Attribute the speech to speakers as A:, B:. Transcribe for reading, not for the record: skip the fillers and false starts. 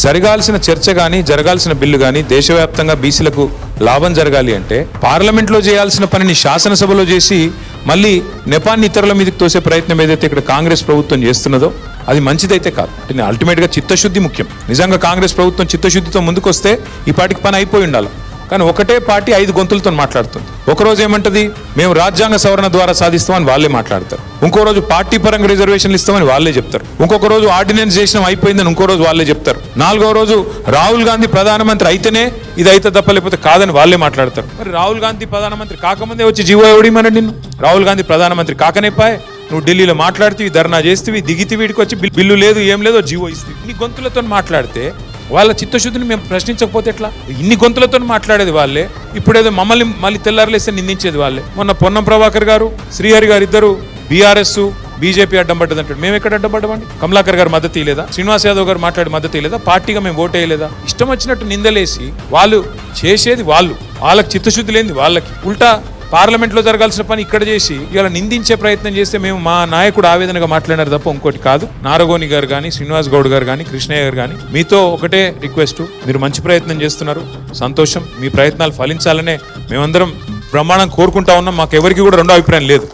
A: జరగాల్సిన చర్చ కానీ జరగాల్సిన బిల్లు కానీ దేశవ్యాప్తంగా బీసీలకు లాభం జరగాలి అంటే పార్లమెంట్లో చేయాల్సిన పనిని శాసనసభలో చేసి మళ్ళీ నెపాన్ని ఇతరుల మీదకి తోసే ప్రయత్నం ఏదైతే ఇక్కడ కాంగ్రెస్ ప్రభుత్వం చేస్తున్నదో అది మంచిదైతే కాదు. అంటే అల్టిమేట్గా చిత్తశుద్ధి ముఖ్యం. నిజంగా కాంగ్రెస్ ప్రభుత్వం చిత్తశుద్ధితో ముందుకొస్తే ఈ పాటికి పని అయిపోయి ఉండాలి. కానీ ఒకటే పార్టీ 5 గొంతులతో మాట్లాడుతుంది. ఒకరోజు ఏమంటది, మేము రాజ్యాంగ సవరణ ద్వారా సాధిస్తామని వాళ్ళే మాట్లాడతారు. ఇంకో రోజు పార్టీ పరంగా రిజర్వేషన్లు ఇస్తామని వాళ్ళే చెప్తారు. ఇంకొక రోజు ఆర్డినెన్స్ చేసిన అయిపోయిందని ఇంకో రోజు వాళ్ళే చెప్తారు. 4వ రోజు రాహుల్ గాంధీ ప్రధానమంత్రి అయితేనే ఇది అయితే తప్ప లేకపోతే కాదని వాళ్ళే మాట్లాడతారు. మరి రాహుల్ గాంధీ ప్రధానమంత్రి కాకముందే వచ్చి జీవో ఎవడిమనండి నిన్ను? రాహుల్ గాంధీ ప్రధానమంత్రి కాకనేపాయే నువ్వు ఢిల్లీలో మాట్లాడుతీవి, ధర్నా చేస్తేవి, దిగితే వీడికి వచ్చి బిల్లు లేదు ఏం లేదో జీవో ఇస్తే ఇన్ని గొంతులతో మాట్లాడితే వాళ్ళ చిత్తశుద్ధిని మేము ప్రశ్నించకపోతే ఎట్లా? ఇన్ని గొంతులతో మాట్లాడేది వాళ్ళే, ఇప్పుడేదో మమ్మల్ని మళ్ళీ తెల్లారలేస్తే నిందించేది వాళ్ళే. మొన్న పొన్నం ప్రభాకర్ గారు, శ్రీహరి గారు ఇద్దరు బీఆర్ఎస్ బీజేపీ అడ్డం పడ్డదంటాడు. మేము ఎక్కడ అడ్డం పడ్డామండి? కమలాకర్ గారు మద్దతు ఇవ్వలేదా? శ్రీనివాస్ యాదవ్ గారు మాట్లాడి మద్దతు ఇవ్వలేదా? పార్టీగా మేము ఓటు వేయలేదా? ఇష్టం వచ్చినట్టు నిందలేసి వాళ్ళు చేసేది వాళ్ళకి చిత్తశుద్ధి లేనిది వాళ్ళకి. ఉల్టా పార్లమెంట్లో జరగాల్సిన పని ఇక్కడ చేసి ఇలా నిందించే ప్రయత్నం చేస్తే మేము మా నాయకుడు ఆవేదనగా మాట్లాడారు తప్ప ఇంకోటి కాదు. నారగోని గారు కానీ, శ్రీనివాస్ గౌడ్ గారు కానీ, కృష్ణయ్య గారు కానీ, మీతో ఒకటే రిక్వెస్ట్, మీరు మంచి ప్రయత్నం చేస్తున్నారు, సంతోషం. మీ ప్రయత్నాలు ఫలించాలనే మేమందరం బ్రహ్మాండం కోరుకుంటా ఉన్నాం. మాకు ఎవరికి కూడా రెండో అభిప్రాయం లేదు.